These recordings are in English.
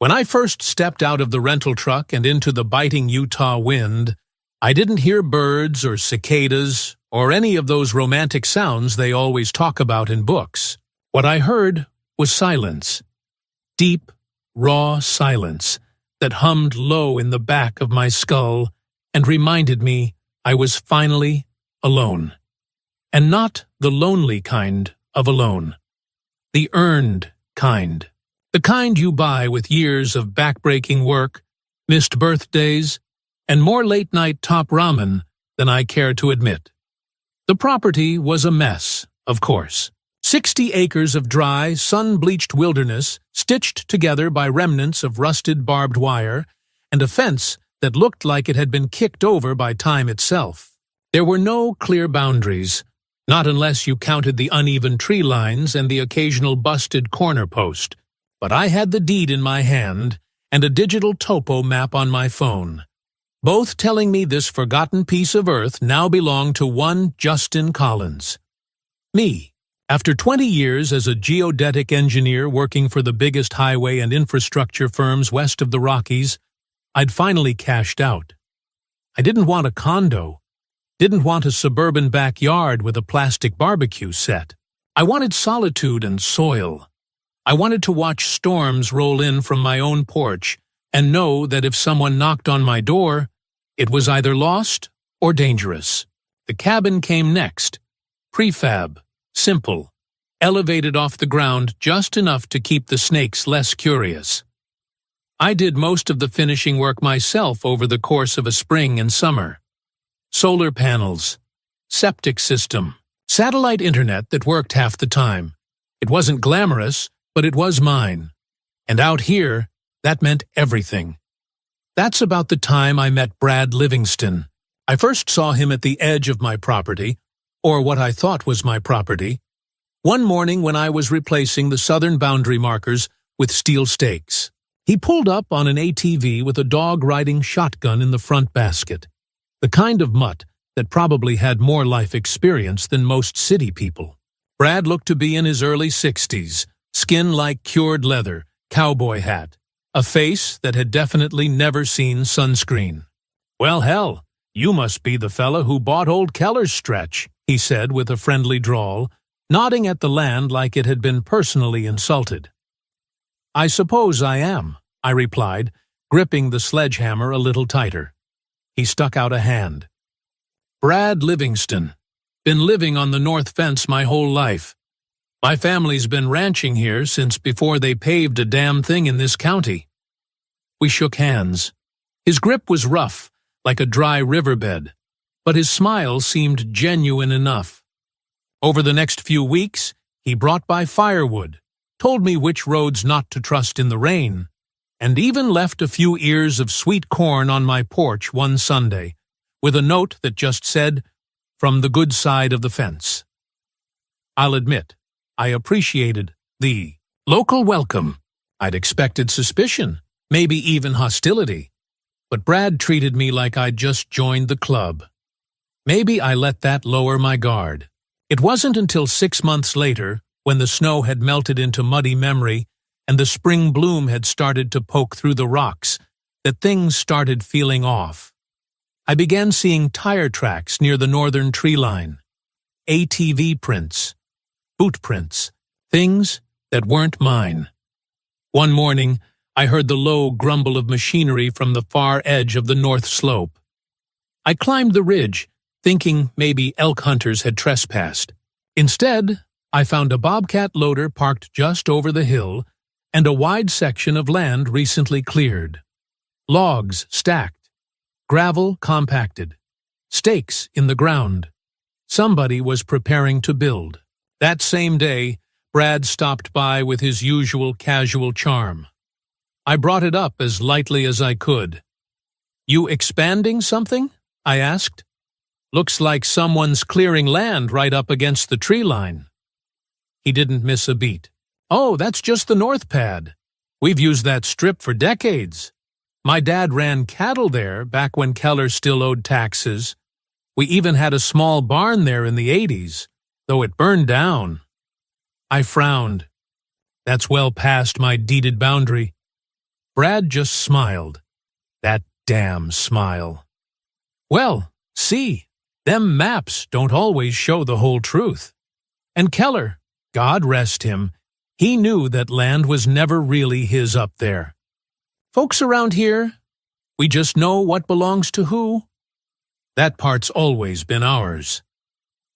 When I first stepped out of the rental truck and into the biting Utah wind, I didn't hear birds or cicadas or any of those romantic sounds they always talk about in books. What I heard was silence. Deep, raw silence that hummed low in the back of my skull and reminded me I was finally alone. And not the lonely kind of alone. The earned kind. The kind you buy with years of backbreaking work, missed birthdays, and more late-night top ramen than I care to admit. The property was a mess, of course. 60 acres of dry, sun-bleached wilderness stitched together by remnants of rusted barbed wire and a fence that looked like it had been kicked over by time itself. There were no clear boundaries, not unless you counted the uneven tree lines and the occasional busted corner post. But I had the deed in my hand and a digital topo map on my phone, both telling me this forgotten piece of earth now belonged to one Justin Collins. Me. After 20 years as a geodetic engineer working for the biggest highway and infrastructure firms west of the Rockies, I'd finally cashed out. I didn't want a condo. Didn't want a suburban backyard with a plastic barbecue set. I wanted solitude and soil. I wanted to watch storms roll in from my own porch and know that if someone knocked on my door, it was either lost or dangerous. The cabin came next. Prefab, simple, elevated off the ground just enough to keep the snakes less curious. I did most of the finishing work myself over the course of a spring and summer. Solar panels, septic system, satellite internet that worked half the time. It wasn't glamorous, but it was mine. And out here, that meant everything. That's about the time I met Brad Livingston. I first saw him at the edge of my property, or what I thought was my property, one morning when I was replacing the southern boundary markers with steel stakes. He pulled up on an ATV with a dog riding shotgun in the front basket, the kind of mutt that probably had more life experience than most city people. Brad looked to be in his early 60s, skin like cured leather, cowboy hat, a face that had definitely never seen sunscreen. "Well, hell, you must be the fella who bought old Keller's stretch," he said with a friendly drawl, nodding at the land like it had been personally insulted. "I suppose I am," I replied, gripping the sledgehammer a little tighter. He stuck out a hand. "Brad Livingston. Been living on the north fence my whole life. My family's been ranching here since before they paved a damn thing in this county." We shook hands. His grip was rough, like a dry riverbed, but his smile seemed genuine enough. Over the next few weeks, he brought by firewood, told me which roads not to trust in the rain, and even left a few ears of sweet corn on my porch one Sunday, with a note that just said, "From the good side of the fence." I'll admit, I appreciated the local welcome. I'd expected suspicion, maybe even hostility, but Brad treated me like I'd just joined the club. Maybe I let that lower my guard. It wasn't until 6 months later, when the snow had melted into muddy memory and the spring bloom had started to poke through the rocks, that things started feeling off. I began seeing tire tracks near the northern tree line, ATV prints, boot prints, things that weren't mine. One morning, I heard the low grumble of machinery from the far edge of the north slope. I climbed the ridge, thinking maybe elk hunters had trespassed. Instead, I found a bobcat loader parked just over the hill and a wide section of land recently cleared. Logs stacked, gravel compacted, stakes in the ground. Somebody was preparing to build. That same day, Brad stopped by with his usual casual charm. I brought it up as lightly as I could. "You expanding something?" I asked. "Looks like someone's clearing land right up against the tree line." He didn't miss a beat. "Oh, that's just the north pad. We've used that strip for decades. My dad ran cattle there back when Keller still owed taxes. We even had a small barn there in the 80s, though it burned down." I frowned. That's well past my deeded boundary. Brad just smiled. That damn smile. Well, see, them maps don't always show the whole truth. And Keller, God rest him, he knew that land was never really his up there. Folks around here, we just know what belongs to who. That part's always been ours.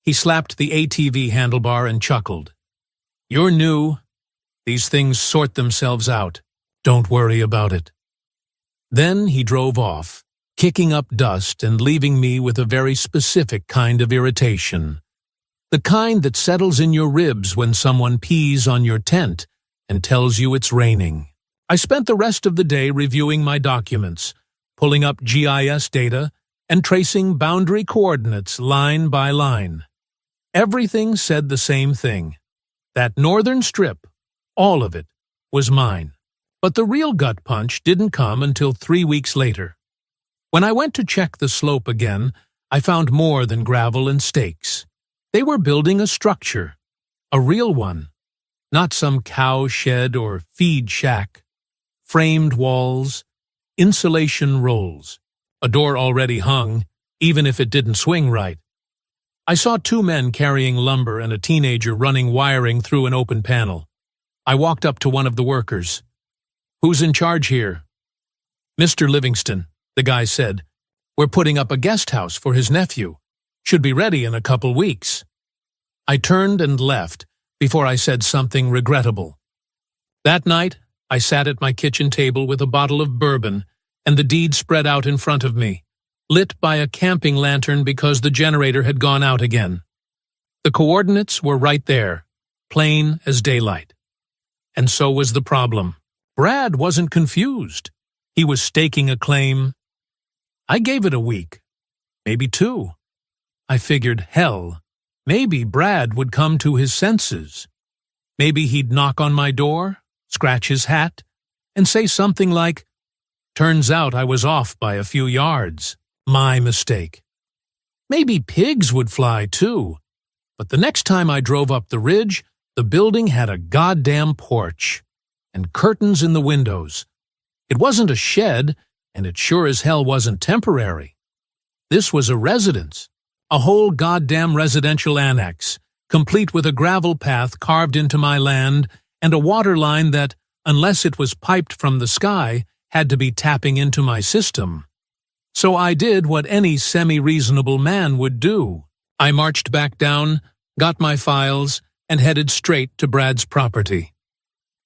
He slapped the ATV handlebar and chuckled. You're new. These things sort themselves out. Don't worry about it. Then he drove off, kicking up dust and leaving me with a very specific kind of irritation. The kind that settles in your ribs when someone pees on your tent and tells you it's raining. I spent the rest of the day reviewing my documents, pulling up GIS data, and tracing boundary coordinates line by line. Everything said the same thing. That northern strip, all of it, was mine. But the real gut punch didn't come until 3 weeks later. When I went to check the slope again, I found more than gravel and stakes. They were building a structure, a real one, not some cow shed or feed shack. Framed walls, insulation rolls, a door already hung, even if it didn't swing right. I saw 2 men carrying lumber and a teenager running wiring through an open panel. I walked up to one of the workers. Who's in charge here? Mr. Livingston, the guy said. We're putting up a guest house for his nephew. Should be ready in a couple weeks. I turned and left before I said something regrettable. That night, I sat at my kitchen table with a bottle of bourbon and the deed spread out in front of me, lit by a camping lantern because the generator had gone out again. The coordinates were right there, plain as daylight. And so was the problem. Brad wasn't confused. He was staking a claim. I gave it a week, maybe 2. I figured, hell, maybe Brad would come to his senses. Maybe he'd knock on my door, scratch his hat, and say something like, turns out I was off by a few yards. My mistake. Maybe pigs would fly too. But the next time I drove up the ridge, the building had a goddamn porch and curtains in the windows. It wasn't a shed, and it sure as hell wasn't temporary. This was a residence, a whole goddamn residential annex, complete with a gravel path carved into my land and a water line that, unless it was piped from the sky, had to be tapping into my system. So I did what any semi-reasonable man would do. I marched back down, got my files, and headed straight to Brad's property.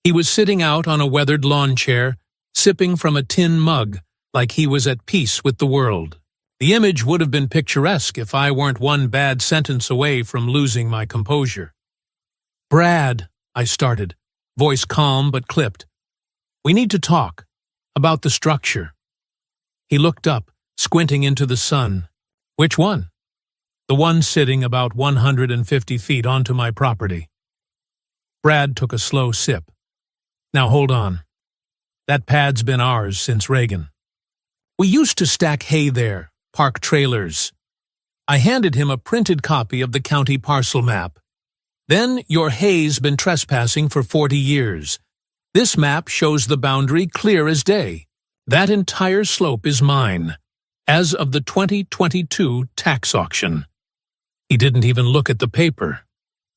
He was sitting out on a weathered lawn chair, sipping from a tin mug, like he was at peace with the world. The image would have been picturesque if I weren't one bad sentence away from losing my composure. Brad, I started, voice calm but clipped. We need to talk about the structure. He looked up, squinting into the sun. Which one? The one sitting about 150 feet onto my property. Brad took a slow sip. Now hold on. That pad's been ours since Reagan. We used to stack hay there, park trailers. I handed him a printed copy of the county parcel map. Then your hay's been trespassing for 40 years. This map shows the boundary clear as day. That entire slope is mine, as of the 2022 tax auction. He didn't even look at the paper.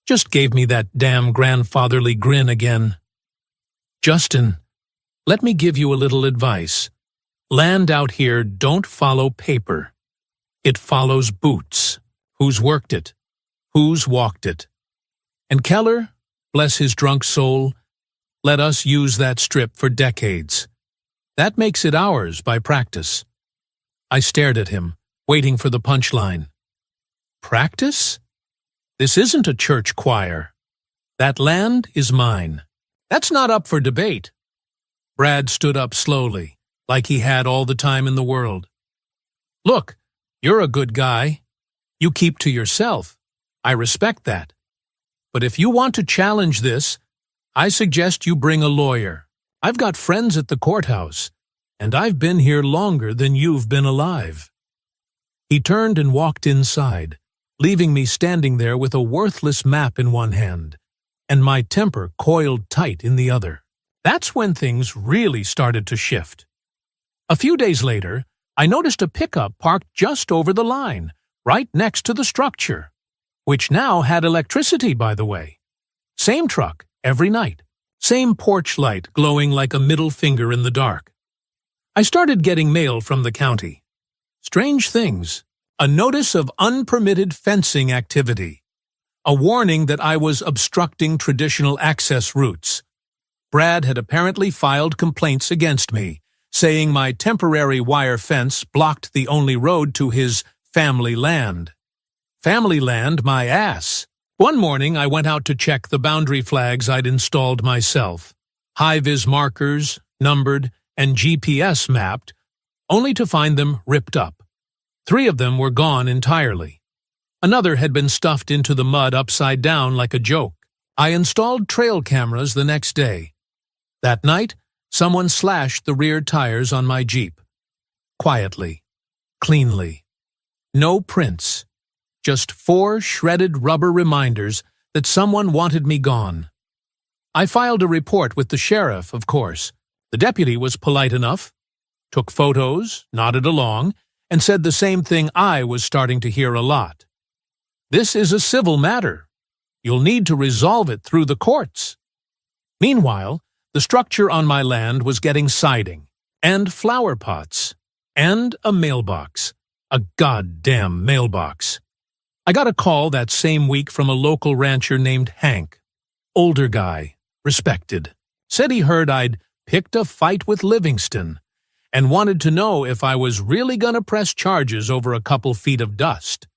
Just gave me that damn grandfatherly grin again. Justin, let me give you a little advice. Land out here don't follow paper. It follows boots. Who's worked it? Who's walked it? And Keller, bless his drunk soul, let us use that strip for decades. That makes it ours by practice. I stared at him, waiting for the punchline. Practice? This isn't a church choir. That land is mine. That's not up for debate. Brad stood up slowly, like he had all the time in the world. Look, you're a good guy. You keep to yourself. I respect that. But if you want to challenge this, I suggest you bring a lawyer. I've got friends at the courthouse, and I've been here longer than you've been alive. He turned and walked inside, leaving me standing there with a worthless map in one hand, and my temper coiled tight in the other. That's when things really started to shift. A few days later, I noticed a pickup parked just over the line, right next to the structure, which now had electricity, by the way. Same truck every night, same porch light glowing like a middle finger in the dark. I started getting mail from the county. Strange things. A notice of unpermitted fencing activity. A warning that I was obstructing traditional access routes. Brad had apparently filed complaints against me, saying my temporary wire fence blocked the only road to his family land. Family land, my ass. One morning, I went out to check the boundary flags I'd installed myself. High-vis markers, numbered, and GPS mapped, only to find them ripped up. 3 of them were gone entirely. Another had been stuffed into the mud upside down like a joke. I installed trail cameras the next day. That night, someone slashed the rear tires on my Jeep. Quietly. Cleanly. No prints. Just 4 shredded rubber reminders that someone wanted me gone. I filed a report with the sheriff, of course. The deputy was polite enough, took photos, nodded along, and said the same thing I was starting to hear a lot. This is a civil matter. You'll need to resolve it through the courts. Meanwhile, the structure on my land was getting siding, and flower pots, and a mailbox. A goddamn mailbox. I got a call that same week from a local rancher named Hank. Older guy, respected. Said he heard I'd picked a fight with Livingston and wanted to know if I was really gonna press charges over a couple feet of dust.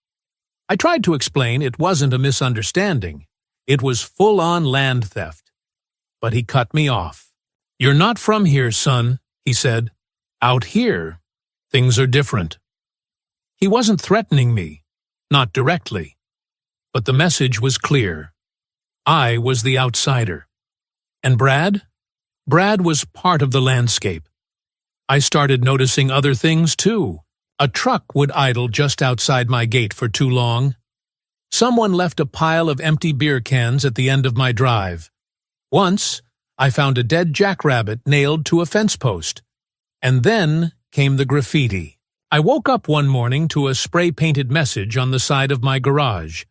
I tried to explain it wasn't a misunderstanding. It was full-on land theft. But he cut me off. "You're not from here, son," he said. "Out here, things are different." He wasn't threatening me, not directly. But the message was clear. I was the outsider. And Brad? Brad was part of the landscape. I started noticing other things, too. A truck would idle just outside my gate for too long. Someone left a pile of empty beer cans at the end of my drive. Once, I found a dead jackrabbit nailed to a fence post. And then came the graffiti. I woke up one morning to a spray-painted message on the side of my garage.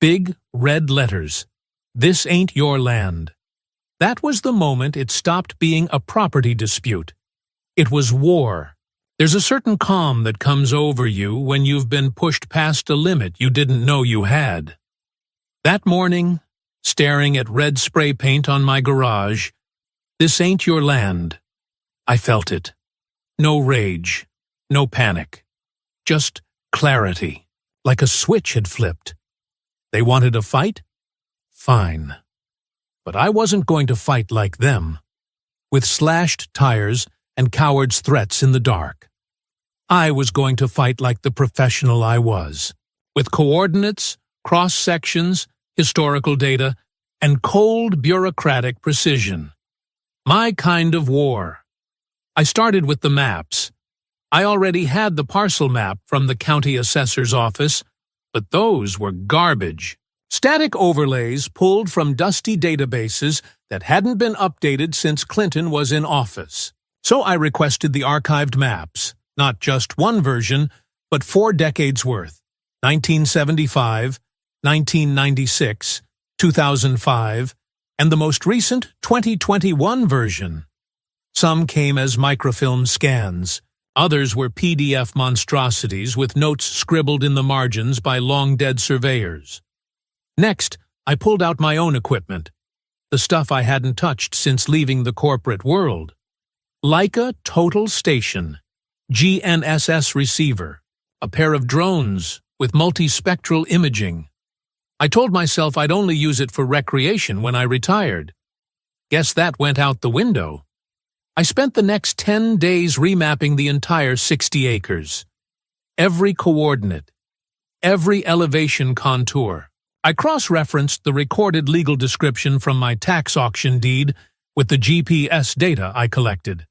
Big red letters. "This ain't your land." That was the moment it stopped being a property dispute. It was war. There's a certain calm that comes over you when you've been pushed past a limit you didn't know you had. That morning, staring at red spray paint on my garage, "This ain't your land," I felt it. No rage, no panic. Just clarity, like a switch had flipped. They wanted a fight? Fine. But I wasn't going to fight like them, with slashed tires and cowards' threats in the dark. I was going to fight like the professional I was, with coordinates, cross-sections, historical data, and cold bureaucratic precision. My kind of war. I started with the maps. I already had the parcel map from the county assessor's office, but those were garbage. Static overlays pulled from dusty databases that hadn't been updated since Clinton was in office. So I requested the archived maps, not just one version, but 4 decades worth, 1975, 1996, 2005, and the most recent 2021 version. Some came as microfilm scans. Others were PDF monstrosities with notes scribbled in the margins by long-dead surveyors. Next, I pulled out my own equipment, the stuff I hadn't touched since leaving the corporate world. Leica Total Station, GNSS receiver, a pair of drones with multispectral imaging. I told myself I'd only use it for recreation when I retired. Guess that went out the window. I spent the next 10 days remapping the entire 60 acres. Every coordinate, every elevation contour. I cross-referenced the recorded legal description from my tax auction deed with the GPS data I collected.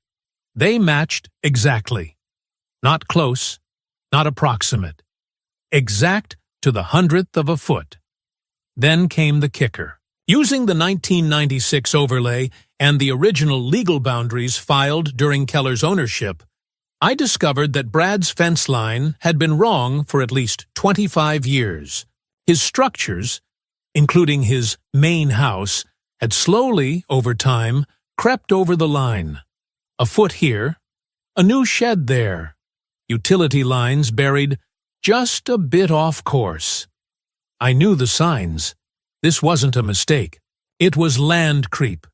They matched exactly. Not close, not approximate. Exact to the 100th of a foot. Then came the kicker. Using the 1996 overlay and the original legal boundaries filed during Keller's ownership, I discovered that Brad's fence line had been wrong for at least 25 years. His structures, including his main house, had slowly, over time, crept over the line. A foot here, a new shed there, utility lines buried just a bit off course. I knew the signs. This wasn't a mistake. It was land creep,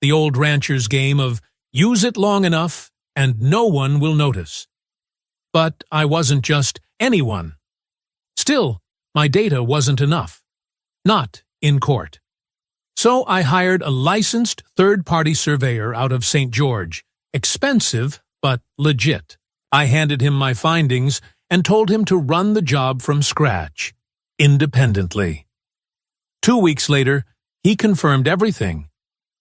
the old rancher's game of use it long enough and no one will notice. But I wasn't just anyone. Still, my data wasn't enough. Not in court. So I hired a licensed third-party surveyor out of St. George. Expensive, but legit. I handed him my findings and told him to run the job from scratch, independently. 2 weeks later, he confirmed everything.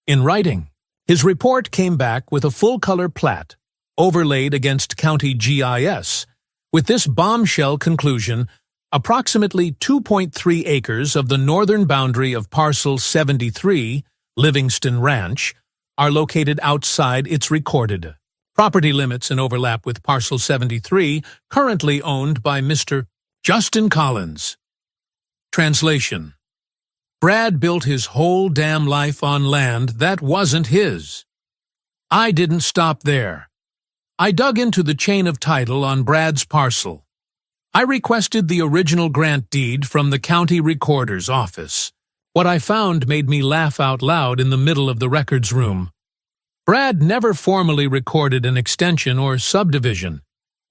In writing, his report came back with a full-color plat, overlaid against county GIS, with this bombshell conclusion: approximately 2.3 acres of the northern boundary of Parcel 73, Livingston Ranch, are located outside its recorded property limits and overlap with Parcel 73, currently owned by Mr. Justin Collins. Translation: Brad built his whole damn life on land that wasn't his. I didn't stop there. I dug into the chain of title on Brad's parcel. I requested the original grant deed from the county recorder's office. What I found made me laugh out loud in the middle of the records room. Brad never formally recorded an extension or subdivision.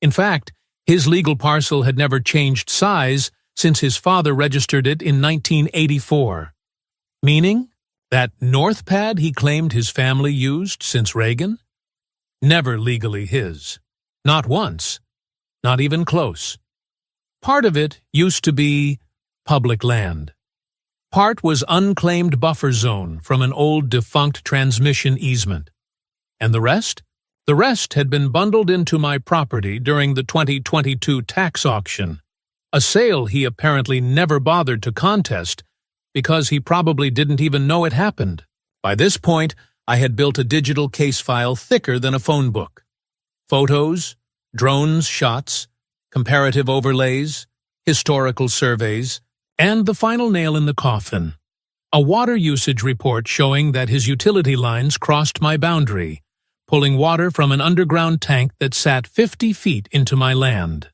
In fact, his legal parcel had never changed size since his father registered it in 1984. Meaning, that north pad he claimed his family used since Reagan? Never legally his. Not once. Not even close. Part of it used to be public land. Part was unclaimed buffer zone from an old defunct transmission easement. And the rest? The rest had been bundled into my property during the 2022 tax auction, a sale he apparently never bothered to contest because he probably didn't even know it happened. By this point, I had built a digital case file thicker than a phone book. Photos, drones shots, comparative overlays, historical surveys, and the final nail in the coffin: a water usage report showing that his utility lines crossed my boundary, pulling water from an underground tank that sat 50 feet into my land.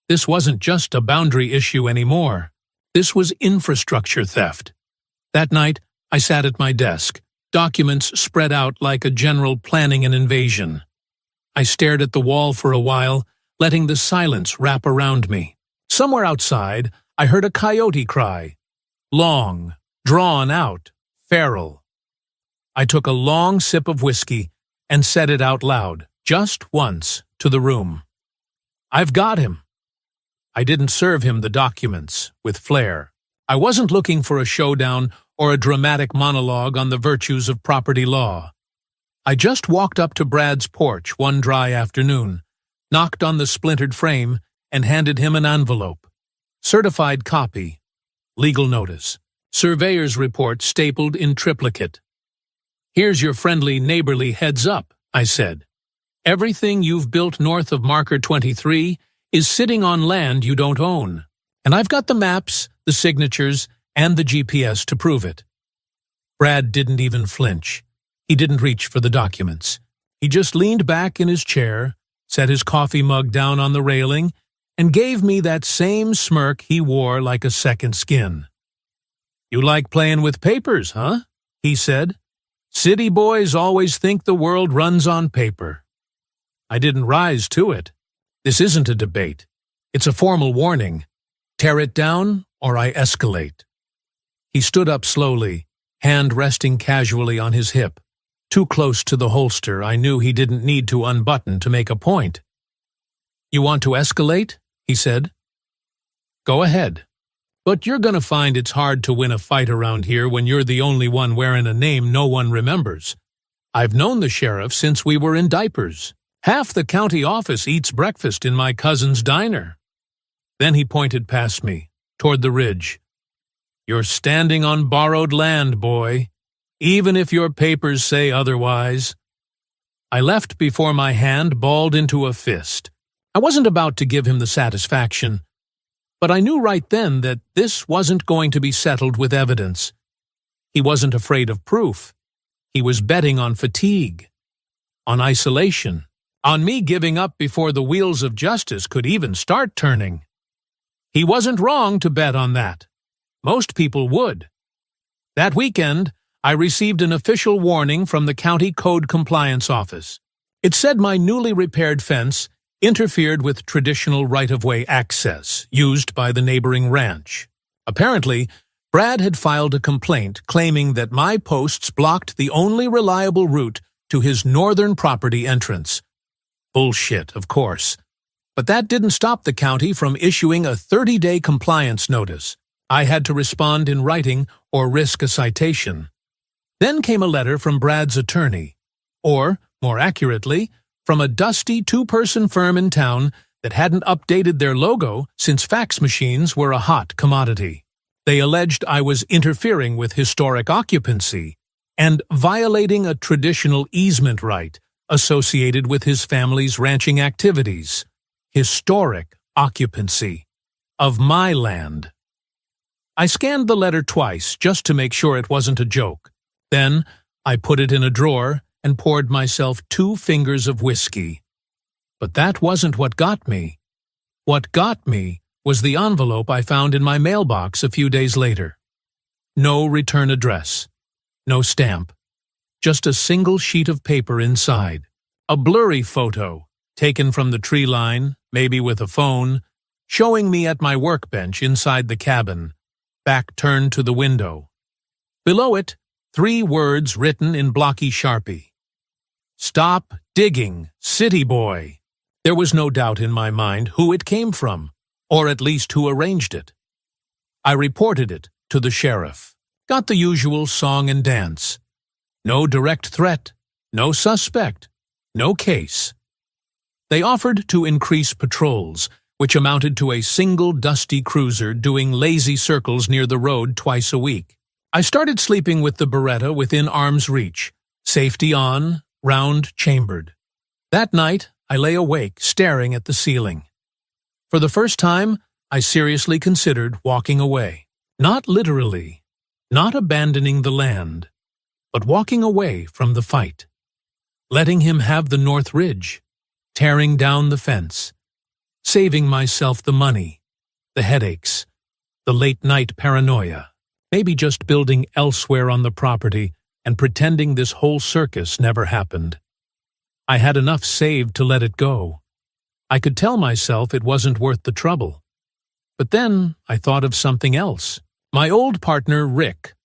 This wasn't just a boundary issue anymore. This was infrastructure theft. That night, I sat at my desk, documents spread out like a general planning an invasion. I stared at the wall for a while, letting the silence wrap around me. Somewhere outside, I heard a coyote cry. Long, drawn out, feral. I took a long sip of whiskey and said it out loud, just once, to the room. I've got him. I didn't serve him the documents with flair. I wasn't looking for a showdown or a dramatic monologue on the virtues of property law. I just walked up to Brad's porch one dry afternoon, knocked on the splintered frame, and handed him an envelope. Certified copy, legal notice, surveyor's report stapled in triplicate. Here's your friendly neighborly heads up, I said. Everything you've built north of Marker 23 is sitting on land you don't own. And I've got the maps, the signatures, and the GPS to prove it. Brad didn't even flinch. He didn't reach for the documents. He just leaned back in his chair, set his coffee mug down on the railing, and gave me that same smirk he wore like a second skin. You like playing with papers, huh? He said. City boys always think the world runs on paper. I didn't rise to it. This isn't a debate. It's a formal warning. Tear it down, or I escalate. He stood up slowly, hand resting casually on his hip. Too close to the holster, I knew he didn't need to unbutton to make a point. You want to escalate? He said. Go ahead. But you're gonna find it's hard to win a fight around here when you're the only one wearing a name no one remembers. I've known the sheriff since we were in diapers. Half the county office eats breakfast in my cousin's diner. Then he pointed past me, toward the ridge. You're standing on borrowed land, boy, even if your papers say otherwise. I left before my hand balled into a fist. I wasn't about to give him the satisfaction, but I knew right then that this wasn't going to be settled with evidence. He wasn't afraid of proof. He was betting on fatigue, on isolation, on me giving up before the wheels of justice could even start turning. He wasn't wrong to bet on that. Most people would. That weekend, I received an official warning from the County Code Compliance Office. It said my newly repaired fence interfered with traditional right-of-way access used by the neighboring ranch. Apparently, Brad had filed a complaint claiming that my posts blocked the only reliable route to his northern property entrance. Bullshit, of course. But that didn't stop the county from issuing a 30-day compliance notice. I had to respond in writing or risk a citation. Then came a letter from Brad's attorney, or, more accurately, from a dusty two-person firm in town that hadn't updated their logo since fax machines were a hot commodity. They alleged I was interfering with historic occupancy and violating a traditional easement right associated with his family's ranching activities. Historic occupancy of my land. I scanned the letter twice just to make sure it wasn't a joke. Then I put it in a drawer and poured myself 2 fingers of whiskey. But that wasn't what got me. What got me was the envelope I found in my mailbox a few days later. No return address. No stamp. Just a single sheet of paper inside. A blurry photo, taken from the tree line, maybe with a phone, showing me at my workbench inside the cabin, back turned to the window. Below it, 3 words written in blocky Sharpie. Stop digging, city boy. There was no doubt in my mind who it came from, or at least who arranged it. I reported it to the sheriff. Got the usual song and dance. No direct threat, no suspect, no case. They offered to increase patrols, which amounted to a single dusty cruiser doing lazy circles near the road twice a week. I started sleeping with the Beretta within arm's reach, safety on, round-chambered. That night, I lay awake, staring at the ceiling. For the first time, I seriously considered walking away. Not literally, not abandoning the land, but walking away from the fight. Letting him have the North Ridge, tearing down the fence, saving myself the money, the headaches, the late-night paranoia, maybe just building elsewhere on the property and pretending this whole circus never happened. I had enough saved to let it go. I could tell myself it wasn't worth the trouble. But then I thought of something else. My old partner, Rick,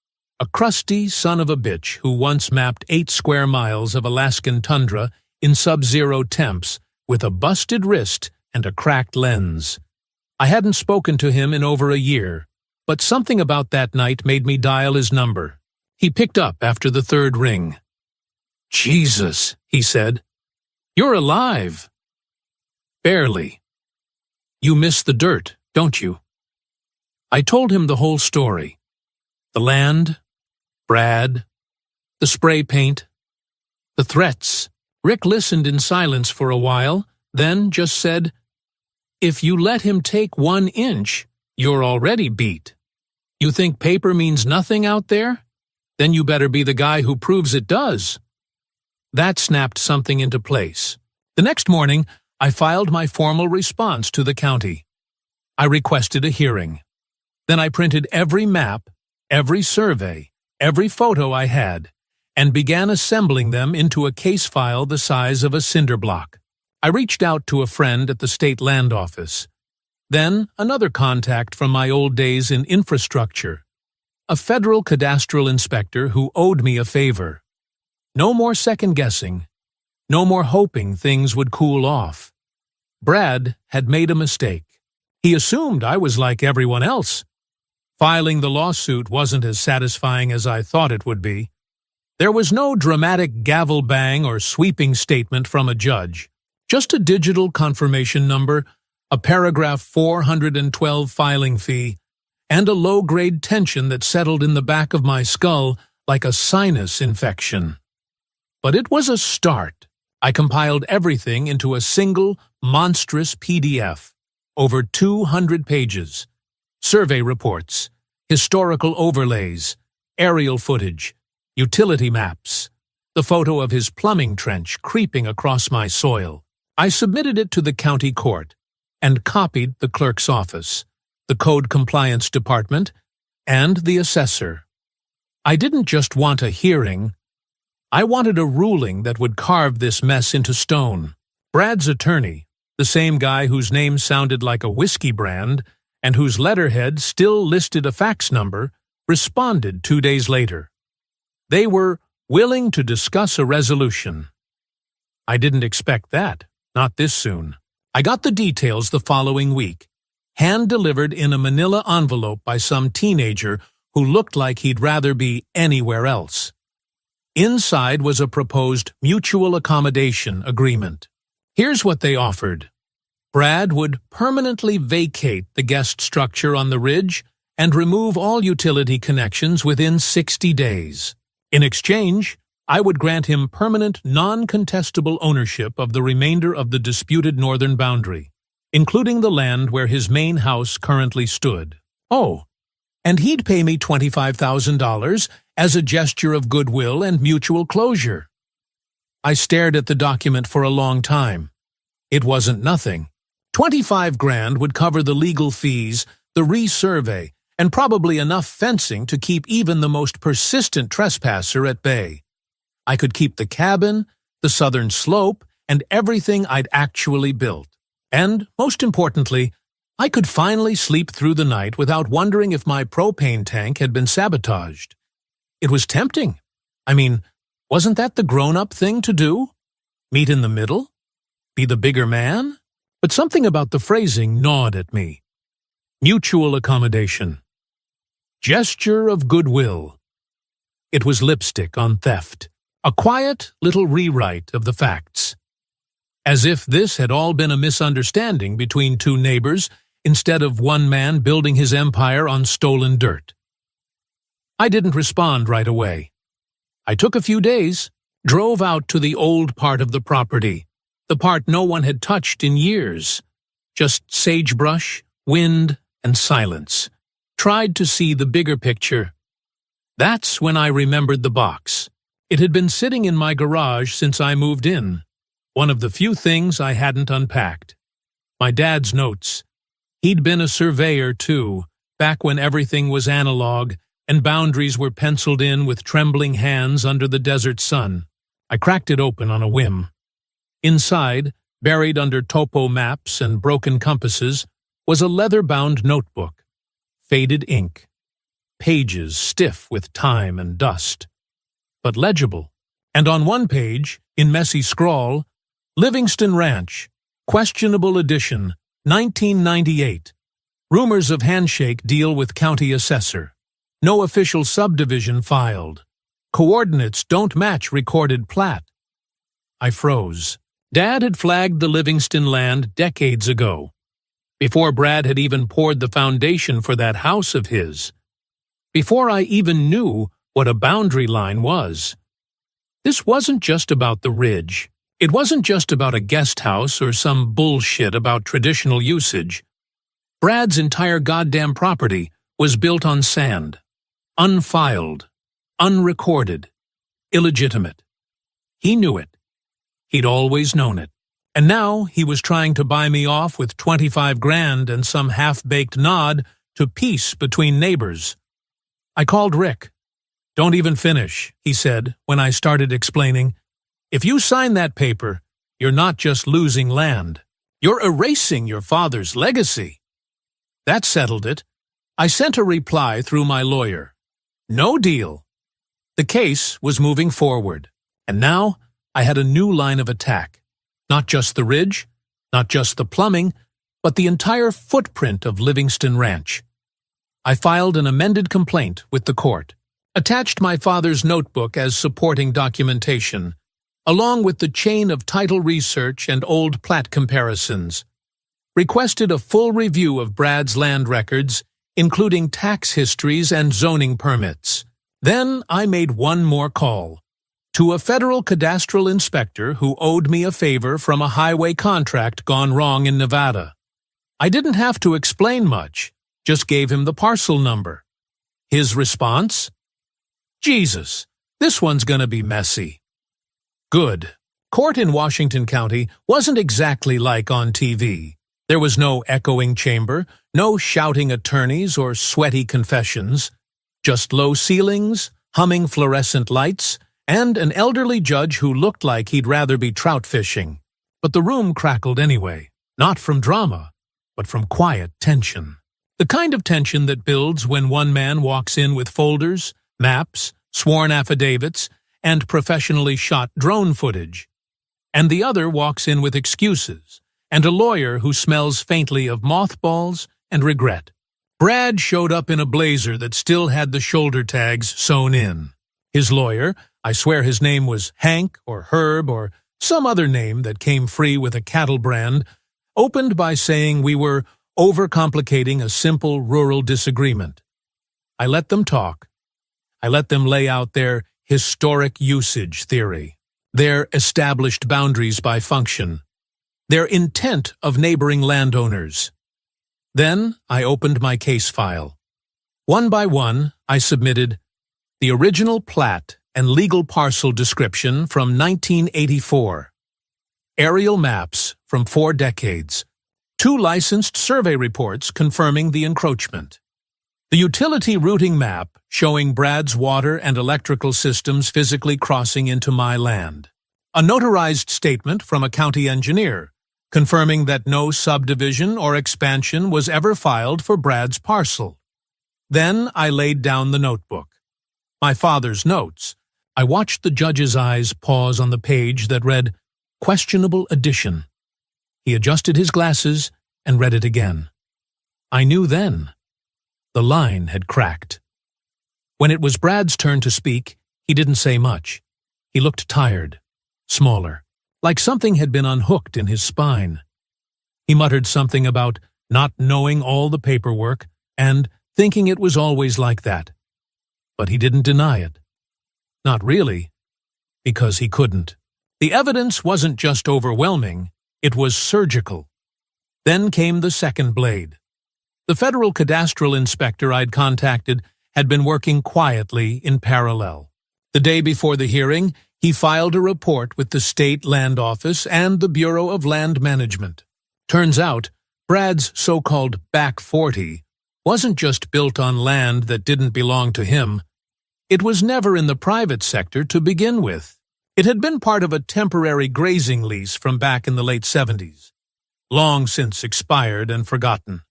a crusty son of a bitch who once mapped 8 square miles of Alaskan tundra in sub-zero temps with a busted wrist and a cracked lens. I hadn't spoken to him in over a year, but something about that night made me dial his number. He picked up after the 3rd ring. "Jesus," he said. "You're alive." "Barely. You miss the dirt, don't you?" I told him the whole story. The land, Brad, the spray paint, the threats. Rick listened in silence for a while, then just said, "If you let him take 1 inch, you're already beat. You think paper means nothing out there? Then you better be the guy who proves it does." That snapped something into place. The next morning, I filed my formal response to the county. I requested a hearing. Then I printed every map, every survey, every photo I had, and began assembling them into a case file the size of a cinder block. I reached out to a friend at the state land office. Then another contact from my old days in infrastructure, a federal cadastral inspector who owed me a favor. No more second-guessing. No more hoping things would cool off. Brad had made a mistake. He assumed I was like everyone else. Filing the lawsuit wasn't as satisfying as I thought it would be. There was no dramatic gavel bang or sweeping statement from a judge. Just a digital confirmation number, a paragraph 412 filing fee, and a low-grade tension that settled in the back of my skull like a sinus infection. But it was a start. I compiled everything into a single, monstrous PDF, over 200 pages. Survey reports, historical overlays, aerial footage, utility maps, the photo of his plumbing trench creeping across my soil. I submitted it to the county court and copied the clerk's office, the code compliance department, and the assessor. I didn't just want a hearing. I wanted a ruling that would carve this mess into stone. Brad's attorney, the same guy whose name sounded like a whiskey brand and whose letterhead still listed a fax number, responded 2 days later. They were willing to discuss a resolution. I didn't expect that, not this soon. I got the details the following week, hand-delivered in a manila envelope by some teenager who looked like he'd rather be anywhere else. Inside was a proposed mutual accommodation agreement. Here's what they offered. Brad would permanently vacate the guest structure on the ridge and remove all utility connections within 60 days. In exchange, I would grant him permanent, non-contestable ownership of the remainder of the disputed northern boundary, including the land where his main house currently stood. Oh, and he'd pay me $25,000 as a gesture of goodwill and mutual closure. I stared at the document for a long time. It wasn't nothing. 25 grand would cover the legal fees, the resurvey, and probably enough fencing to keep even the most persistent trespasser at bay. I could keep the cabin, the southern slope, and everything I'd actually built. And, most importantly, I could finally sleep through the night without wondering if my propane tank had been sabotaged. It was tempting. I mean, wasn't that the grown-up thing to do? Meet in the middle? Be the bigger man? But something about the phrasing gnawed at me. Mutual accommodation. Gesture of goodwill. It was lipstick on theft. A quiet little rewrite of the facts. As if this had all been a misunderstanding between two neighbors instead of one man building his empire on stolen dirt. I didn't respond right away. I took a few days, drove out to the old part of the property, the part no one had touched in years. Just sagebrush, wind, and silence. Tried to see the bigger picture. That's when I remembered the box. It had been sitting in my garage since I moved in. One of the few things I hadn't unpacked. My dad's notes. He'd been a surveyor, too, back when everything was analog and boundaries were penciled in with trembling hands under the desert sun. I cracked it open on a whim. Inside, buried under topo maps and broken compasses, was a leather-bound notebook. Faded ink. Pages stiff with time and dust. But legible. And on one page, in messy scrawl, Livingston Ranch, questionable edition, 1998. Rumors of handshake deal with county assessor. No official subdivision filed. Coordinates don't match recorded plat. I froze. Dad had flagged the Livingston land decades ago, before Brad had even poured the foundation for that house of his, before I even knew what a boundary line was. This wasn't just about the ridge. It wasn't just about a guest house or some bullshit about traditional usage. Brad's entire goddamn property was built on sand. Unfiled. Unrecorded. Illegitimate. He knew it. He'd always known it. And now he was trying to buy me off with 25 grand and some half-baked nod to peace between neighbors. I called Rick. "Don't even finish," he said when I started explaining. "If you sign that paper, you're not just losing land. You're erasing your father's legacy." That settled it. I sent a reply through my lawyer. No deal. The case was moving forward, and now I had a new line of attack. Not just the ridge, not just the plumbing, but the entire footprint of Livingston Ranch. I filed an amended complaint with the court, attached my father's notebook as supporting documentation, along with the chain of title research and old plat comparisons, requested a full review of Brad's land records, including tax histories and zoning permits. Then I made one more call, to a federal cadastral inspector who owed me a favor from a highway contract gone wrong in Nevada. I didn't have to explain much, just gave him the parcel number. His response? Jesus, this one's gonna be messy. Good. Court in Washington County wasn't exactly like on TV. There was no echoing chamber, no shouting attorneys or sweaty confessions, just low ceilings, humming fluorescent lights, and an elderly judge who looked like he'd rather be trout fishing. But the room crackled anyway, not from drama, but from quiet tension. The kind of tension that builds when one man walks in with folders, maps, sworn affidavits, and professionally shot drone footage, and the other walks in with excuses, and a lawyer who smells faintly of mothballs and regret. Brad showed up in a blazer that still had the shoulder tags sewn in. His lawyer, I swear his name was Hank or Herb or some other name that came free with a cattle brand, opened by saying we were overcomplicating a simple rural disagreement. I let them talk. I let them lay out their historic usage theory, their established boundaries by function, their intent of neighboring landowners. Then I opened my case file. One by one, I submitted the original plat and legal parcel description from 1984, aerial maps from 4 decades, 2 licensed survey reports confirming the encroachment, the utility routing map showing Brad's water and electrical systems physically crossing into my land, a notarized statement from a county engineer confirming that no subdivision or expansion was ever filed for Brad's parcel. Then I laid down the notebook, my father's notes. I watched the judge's eyes pause on the page that read, "Questionable addition." He adjusted his glasses and read it again. I knew then. The line had cracked. When it was Brad's turn to speak, he didn't say much. He looked tired, smaller, like something had been unhooked in his spine. He muttered something about not knowing all the paperwork and thinking it was always like that. But he didn't deny it. Not really, because he couldn't. The evidence wasn't just overwhelming, it was surgical. Then came the second blade. The federal cadastral inspector I'd contacted had been working quietly in parallel. The day before the hearing, he filed a report with the State Land Office and the Bureau of Land Management. Turns out, Brad's so-called back 40 wasn't just built on land that didn't belong to him. It was never in the private sector to begin with. It had been part of a temporary grazing lease from back in the late 70s, long since expired and forgotten.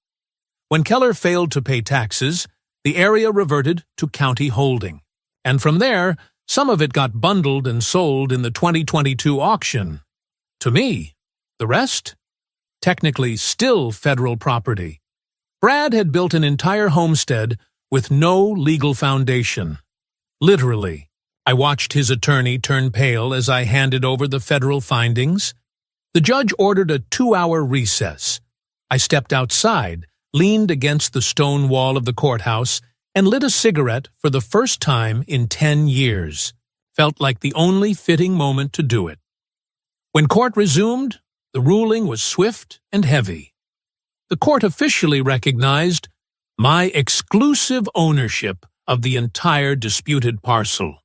When Keller failed to pay taxes, the area reverted to county holding, and from there, some of it got bundled and sold in the 2022 auction. To me, the rest? Technically still federal property. Brad had built an entire homestead with no legal foundation. Literally, I watched his attorney turn pale as I handed over the federal findings. The judge ordered a 2-hour recess. I stepped outside, leaned against the stone wall of the courthouse, and lit a cigarette for the first time in 10 years. Felt like the only fitting moment to do it. When court resumed, the ruling was swift and heavy. The court officially recognized my exclusive ownership of the entire disputed parcel.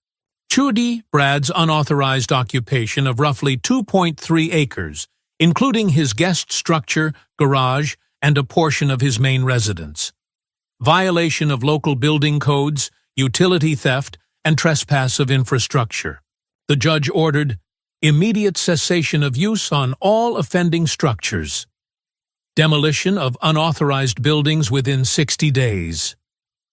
Trudy, Brad's unauthorized occupation of roughly 2.3 acres, including his guest structure, garage, and a portion of his main residence. Violation of local building codes, utility theft, and trespass of infrastructure. The judge ordered immediate cessation of use on all offending structures. Demolition of unauthorized buildings within 60 days.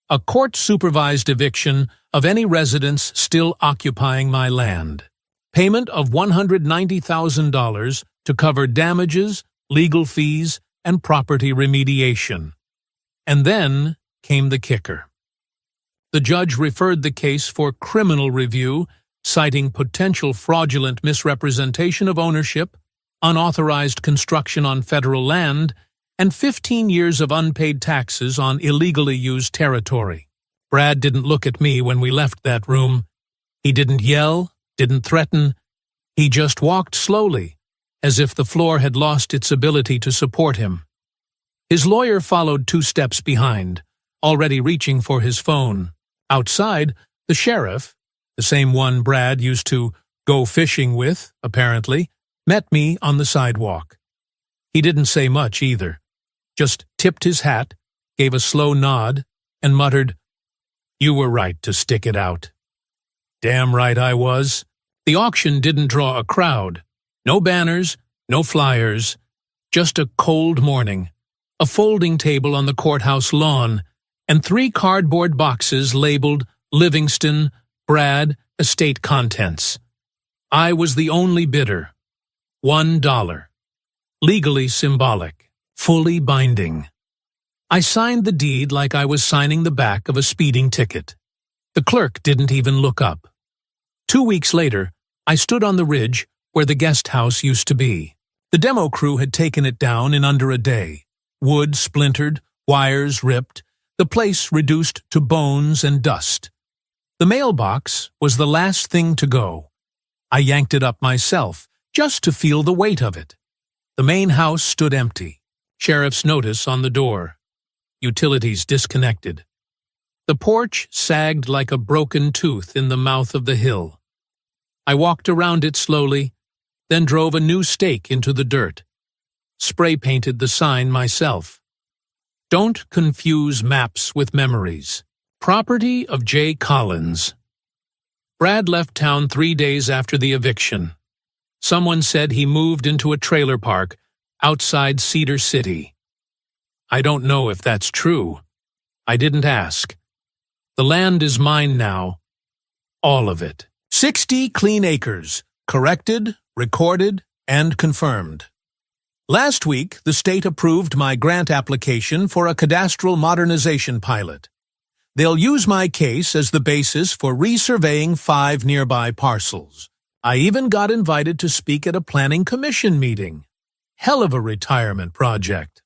A court-supervised eviction of any residents still occupying my land. Payment of $190,000 to cover damages, legal fees, and property remediation. And then came the kicker. The judge referred the case for criminal review, citing potential fraudulent misrepresentation of ownership, unauthorized construction on federal land, and 15 years of unpaid taxes on illegally used territory. Brad didn't look at me when we left that room. He didn't yell, didn't threaten. He just walked slowly, as if the floor had lost its ability to support him. His lawyer followed 2 steps behind, already reaching for his phone. Outside, the sheriff, the same one Brad used to go fishing with, apparently, met me on the sidewalk. He didn't say much either, just tipped his hat, gave a slow nod, and muttered, "You were right to stick it out." Damn right I was. The auction didn't draw a crowd. No banners, no flyers, just a cold morning, a folding table on the courthouse lawn, and 3 cardboard boxes labeled Livingston, Brad, Estate Contents. I was the only bidder. $1. Legally symbolic, fully binding. I signed the deed like I was signing the back of a speeding ticket. The clerk didn't even look up. 2 weeks later, I stood on the ridge where the guest house used to be. The demo crew had taken it down in under a day. Wood splintered, wires ripped, the place reduced to bones and dust. The mailbox was the last thing to go. I yanked it up myself, just to feel the weight of it. The main house stood empty. Sheriff's notice on the door. Utilities disconnected. The porch sagged like a broken tooth in the mouth of the hill. I walked around it slowly, then drove a new stake into the dirt. Spray-painted the sign myself. Don't confuse maps with memories. Property of J. Collins. Brad left town 3 days after the eviction. Someone said he moved into a trailer park outside Cedar City. I don't know if that's true. I didn't ask. The land is mine now. All of it. 60 clean acres. Corrected, recorded, and confirmed. Last week, the state approved my grant application for a cadastral modernization pilot. They'll use my case as the basis for resurveying 5 nearby parcels. I even got invited to speak at a planning commission meeting. Hell of a retirement project.